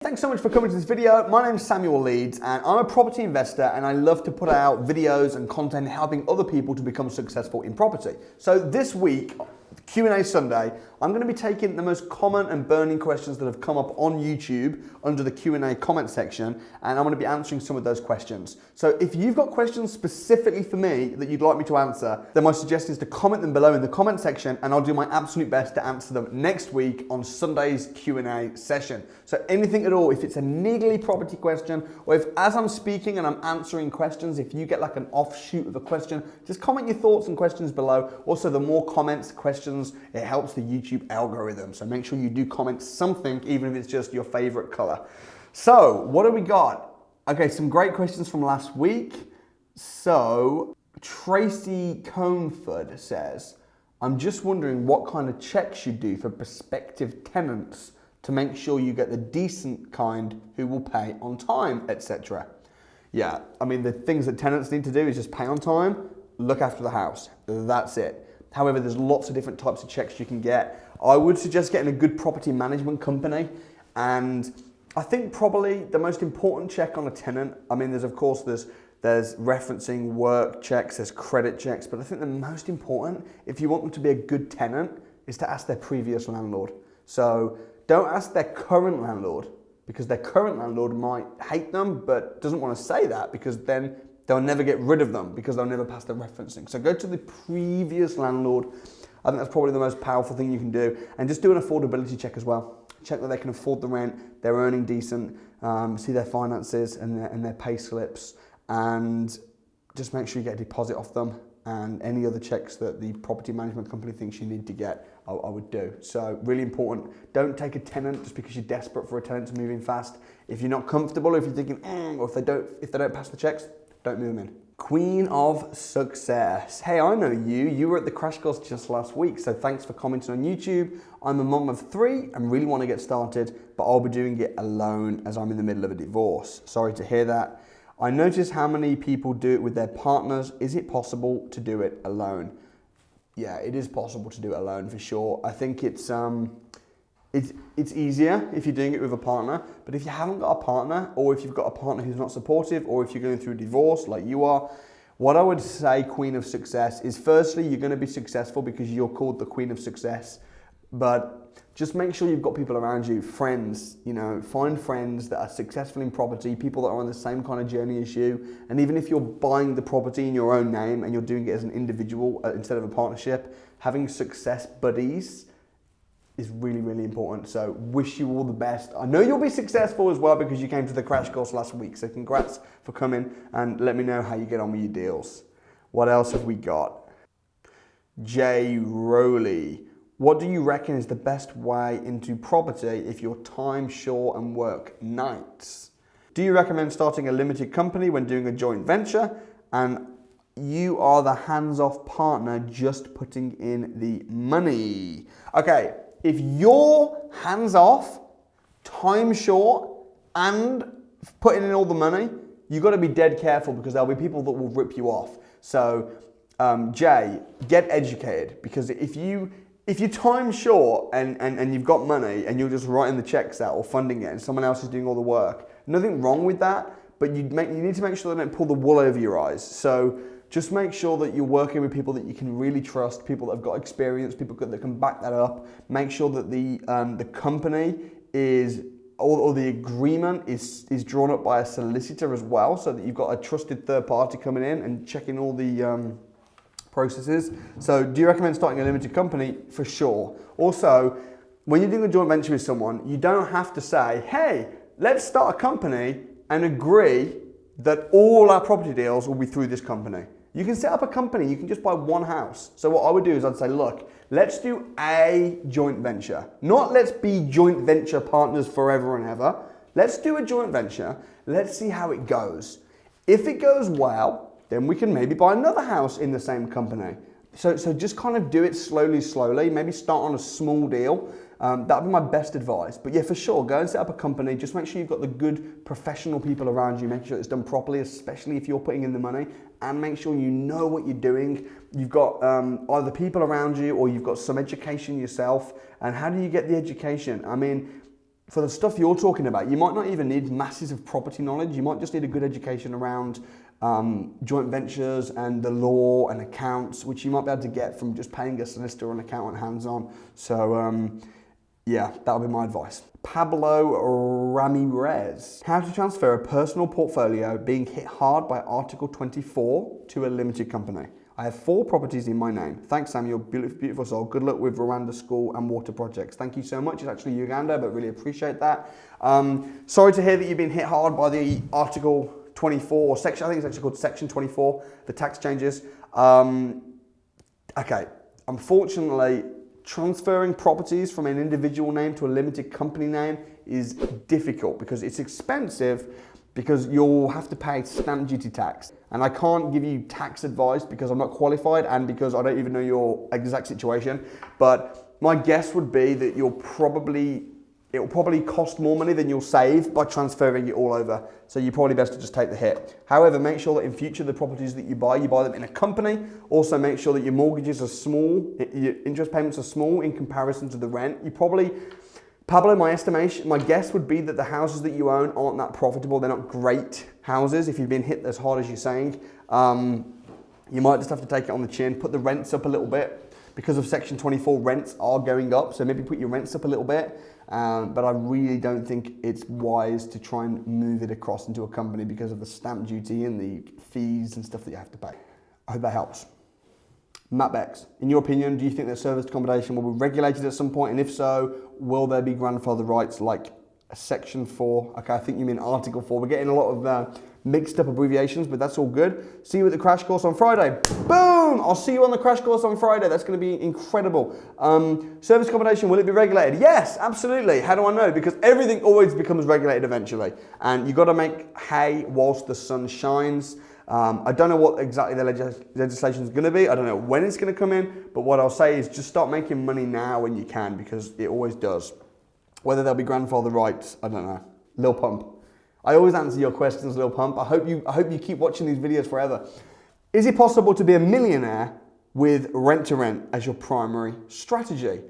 Thanks so much for coming to this video. My name is Samuel Leeds and I'm a property investor and I love to put out videos and content helping other people to become successful in property. So this week, Q&A Sunday, I'm going to be taking the most common and burning questions that have come up on YouTube under the Q&A comment section, and I'm going to be answering some of those questions. So if you've got questions specifically for me that you'd like me to answer, then my suggestion is to comment them below in the comment section and I'll do my absolute best to answer them next week on Sunday's Q&A session. So anything at all, if it's a niggly property question, or if as I'm speaking and I'm answering questions, if you get like an offshoot of a question, just comment your thoughts and questions below. Also, the more comments, questions, it helps the YouTube algorithm. So make sure you do comment something, even if it's just your favorite color. So what do we got? Okay, some great questions from last week. So Tracy Coneford says, I'm just wondering what kind of checks you do for prospective tenants to make sure you get the decent kind who will pay on time, etc. Yeah, I mean, the things that tenants need to do is just pay on time, look after the house. That's it. However, there's lots of different types of checks you can get. I would suggest getting a good property management company. And I think probably the most important check on a tenant, I mean, there's referencing, work checks, there's credit checks, but I think the most important, if you want them to be a good tenant, is to ask their previous landlord. So don't ask their current landlord, because their current landlord might hate them, but doesn't want to say that because then they'll never get rid of them because they'll never pass the referencing. So go to the previous landlord. I think that's probably the most powerful thing you can do. And just do an affordability check as well. Check that they can afford the rent, they're earning decent, see their finances and their pay slips, and just make sure you get a deposit off them, and any other checks that the property management company thinks you need to get, I would do. So really important. Don't take a tenant just because you're desperate for a tenant to move in fast. If you're not comfortable, or if you're thinking, or if they don't pass the checks, don't move them in. Queen of Success. Hey, I know you. You were at the crash course just last week, so thanks for commenting on YouTube. I'm a mom of 3 and really want to get started, but I'll be doing it alone as I'm in the middle of a divorce. Sorry to hear that. I notice how many people do it with their partners. Is it possible to do it alone? Yeah, it is possible to do it alone for sure. I think it's easier if you're doing it with a partner, but if you haven't got a partner, or if you've got a partner who's not supportive, or if you're going through a divorce like you are, what I would say, Queen of Success, is firstly, you're going to be successful because you're called the Queen of Success, but just make sure you've got people around you, friends, find friends that are successful in property, people that are on the same kind of journey as you, and even if you're buying the property in your own name and you're doing it as an individual instead of a partnership, having success buddies is really, really important. So wish you all the best. I know you'll be successful as well because you came to the crash course last week. So congrats for coming, and let me know how you get on with your deals. What else have we got? Jay Rowley. What do you reckon is the best way into property if you're time short and work nights? Do you recommend starting a limited company when doing a joint venture and you are the hands-off partner just putting in the money? Okay. If you're hands-off, time short, and putting in all the money, you've got to be dead careful because there'll be people that will rip you off. So, Jay, get educated, because if you're time short and you've got money and you're just writing the checks out or funding it and someone else is doing all the work, nothing wrong with that, but you need to make sure they don't pull the wool over your eyes. So just make sure that you're working with people that you can really trust, people that have got experience, people that can back that up. Make sure that the company is, or the agreement is drawn up by a solicitor as well, so that you've got a trusted third party coming in and checking all the processes. So do you recommend starting a limited company? For sure. Also, when you're doing a joint venture with someone, you don't have to say, hey, let's start a company and agree that all our property deals will be through this company. You can set up a company, you can just buy one house. So what I would do is I'd say, look, let's do a joint venture. Not let's be joint venture partners forever and ever. Let's do a joint venture. Let's see how it goes. If it goes well, then we can maybe buy another house in the same company. So just kind of do it slowly. Maybe start on a small deal. That'd be my best advice. But yeah, for sure, go and set up a company. Just make sure you've got the good professional people around you. Make sure it's done properly, especially if you're putting in the money. And make sure you know what you're doing. You've got either people around you or you've got some education yourself. And how do you get the education? I mean, for the stuff you're talking about, you might not even need masses of property knowledge. You might just need a good education around joint ventures and the law and accounts, which you might be able to get from just paying a solicitor or an accountant hands-on. So yeah, that would be my advice. Pablo Ramirez. How to transfer a personal portfolio being hit hard by Article 24 to a limited company. I have 4 properties in my name. Thanks, Samuel. Beautiful soul. Good luck with Veranda School and water projects. Thank you so much. It's actually Uganda, but really appreciate that. Sorry to hear that you've been hit hard by the Article 24 section. I think it's actually called Section 24, the tax changes. Okay, unfortunately, transferring properties from an individual name to a limited company name is difficult because it's expensive, because you'll have to pay stamp duty tax. And I can't give you tax advice because I'm not qualified and because I don't even know your exact situation. But my guess would be that it will probably cost more money than you'll save by transferring it all over. So you're probably best to just take the hit. However, make sure that in future the properties that you buy them in a company. Also make sure that your mortgages are small, your interest payments are small in comparison to the rent. Pablo, my guess would be that the houses that you own aren't that profitable. They're not great houses if you've been hit as hard as you're saying. You might just have to take it on the chin, put the rents up a little bit. Because of Section 24, rents are going up, so maybe put your rents up a little bit. But I really don't think it's wise to try and move it across into a company because of the stamp duty and the fees and stuff that you have to pay. I hope that helps. Matt Bex, in your opinion, do you think that serviced accommodation will be regulated at some point? And if so, will there be grandfather rights like Section 4? Okay, I think you mean Article 4. We're getting a lot of mixed up abbreviations, but that's all good. See you at the crash course on Friday. Boom! I'll see you on the crash course on Friday. That's going to be incredible. Service accommodation, will it be regulated? Yes, absolutely. How do I know? Because everything always becomes regulated eventually. And you've got to make hay whilst the sun shines. I don't know what exactly the legislation is going to be. I don't know when it's going to come in. But what I'll say is just start making money now when you can, because it always does. Whether there'll be grandfather rights, I don't know. Lil Pump. I always answer your questions, Lil Pump. I hope you keep watching these videos forever. Is it possible to be a millionaire with rent-to-rent as your primary strategy?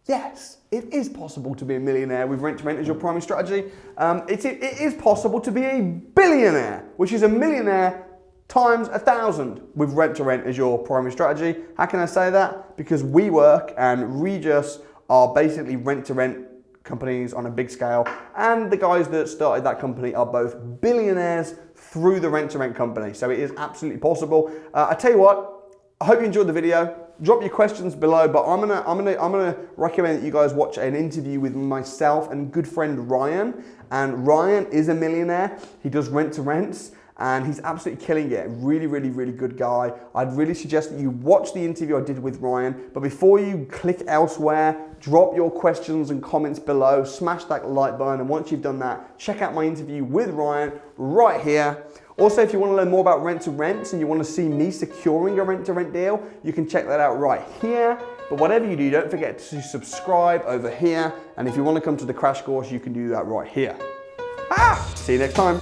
Yes, it is possible to be a millionaire with rent-to-rent as your primary strategy. It is possible to be a billionaire, which is a millionaire times 1,000 with rent-to-rent as your primary strategy. How can I say that? Because WeWork and Regus are basically rent-to-rent companies on a big scale, and the guys that started that company are both billionaires through the rent-to-rent company. So it is absolutely possible. I tell you what, I hope you enjoyed the video. Drop your questions below, but I'm gonna recommend that you guys watch an interview with myself and good friend Ryan. And Ryan is a millionaire. He does rent-to-rents, and he's absolutely killing it. Really, really, really good guy. I'd really suggest that you watch the interview I did with Ryan. But before you click elsewhere, drop your questions and comments below, smash that like button, and once you've done that, check out my interview with Ryan right here. Also, if you want to learn more about rent-to-rents and you want to see me securing a rent-to-rent deal, you can check that out right here. But whatever you do, don't forget to subscribe over here. And if you want to come to the crash course, you can do that right here. See you next time.